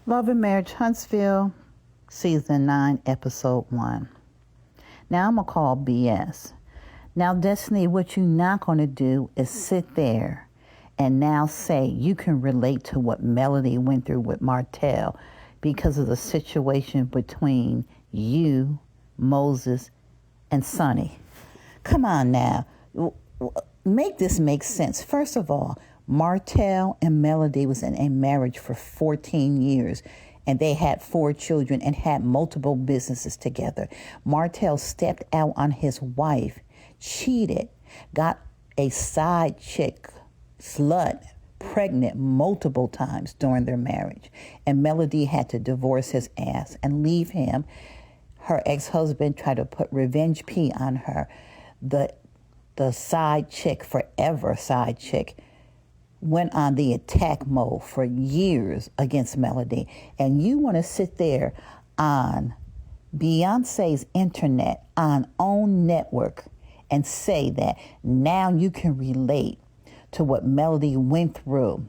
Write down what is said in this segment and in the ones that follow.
Love and Marriage Huntsville, Season 9, Episode 1. Now I'm going to call BS. Now, Destiny, what you're not going to do is sit there and now say you can relate to what Melody went through with Martell because of the situation between you, Moses, and Sonny. Come on now. Make this make sense. First of all, Martell and Melody was in a marriage for 14 years, and they had 4 children and had multiple businesses together. Martell stepped out on his wife, cheated, got a side chick, slut, pregnant multiple times during their marriage, and Melody had to divorce his ass and leave him. Her ex-husband tried to put revenge P on her. The side chick, forever side chick, went on the attack mode for years against Melody. And you want to sit there on Beyonce's internet, on OWN network, and say that now you can relate to what Melody went through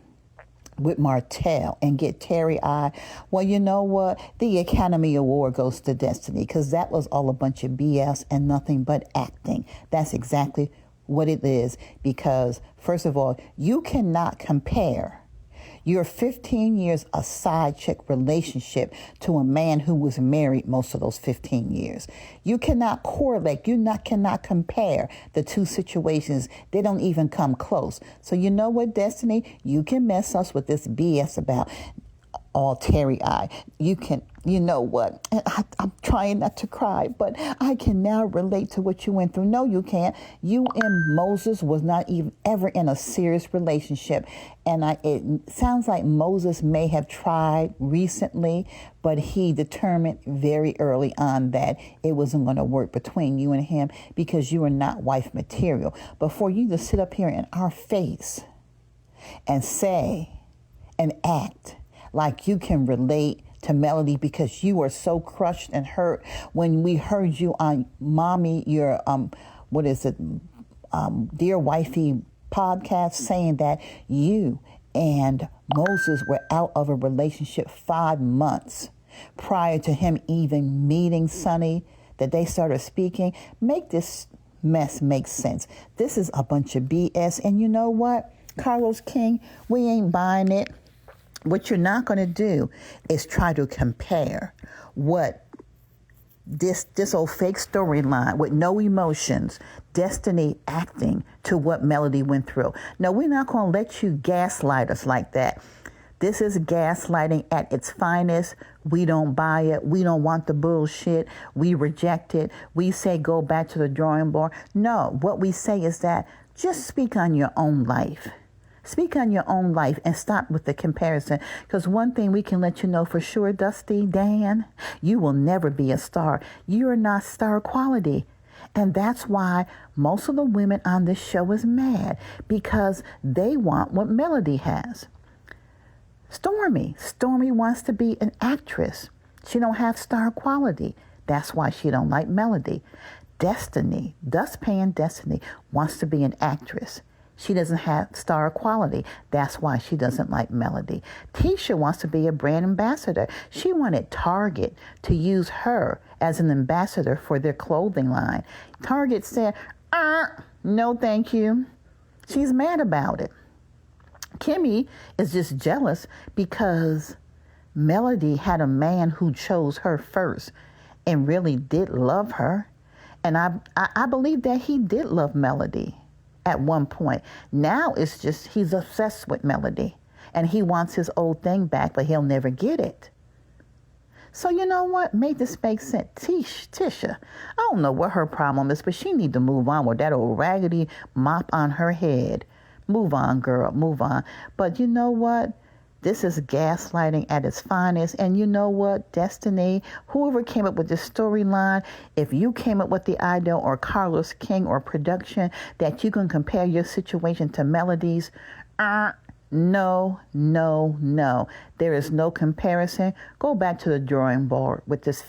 with Martell and get teary-eyed. Well, you know what? The Academy Award goes to Destiny, because that was all a bunch of BS and nothing but acting. That's exactly what it is, because first of all, you cannot compare your 15 years a side chick relationship to a man who was married most of those 15 years. You cannot correlate. Cannot compare the two situations. They don't even come close. So you know what, Destiny? You can mess us with this BS about all teary-eyed. You know what? I'm trying not to cry, but I can now relate to what you went through. No, you can't. You and Moses was not even ever in a serious relationship. And it sounds like Moses may have tried recently, but he determined very early on that it wasn't going to work between you and him because you are not wife material. But for you to sit up here in our face and say and act like you can relate to Melody because you were so crushed and hurt when we heard you on Mommy, your, Dear Wifey podcast, saying that you and Moses were out of a relationship 5 months prior to him even meeting Sonny, that they started speaking. Make this mess make sense. This is a bunch of BS. And you know what, Carlos King, we ain't buying it. What you're not going to do is try to compare what this old fake storyline with no emotions, Destiny acting, to what Melody went through. No, we're not going to let you gaslight us like that. This is gaslighting at its finest. We don't buy it. We don't want the bullshit. We reject it. We say go back to the drawing board. No, what we say is that just speak on your own life. Speak on your own life and stop with the comparison. Because one thing we can let you know for sure, Dusty, Dan, you will never be a star. You're not star quality. And that's why most of the women on this show is mad, because they want what Melody has. Stormy wants to be an actress. She don't have star quality. That's why she don't like Melody. Destiny, Dustpan Destiny, wants to be an actress. She doesn't have star quality. That's why she doesn't like Melody. Tisha wants to be a brand ambassador. She wanted Target to use her as an ambassador for their clothing line. Target said, no, thank you. She's mad about it. Kimmy is just jealous because Melody had a man who chose her first and really did love her. And I believe that he did love Melody at one point. Now it's just he's obsessed with Melody and he wants his old thing back, but he'll never get it. So you know what? Make this make sense. Tisha, I don't know what her problem is, but she need to move on with that old raggedy mop on her head. Move on, girl, move on. But you know what? This is gaslighting at its finest. And you know what, Destiny, whoever came up with this storyline, if you came up with the idea, or Carlos King or production, that you can compare your situation to Melody's, no. There is no comparison. Go back to the drawing board with this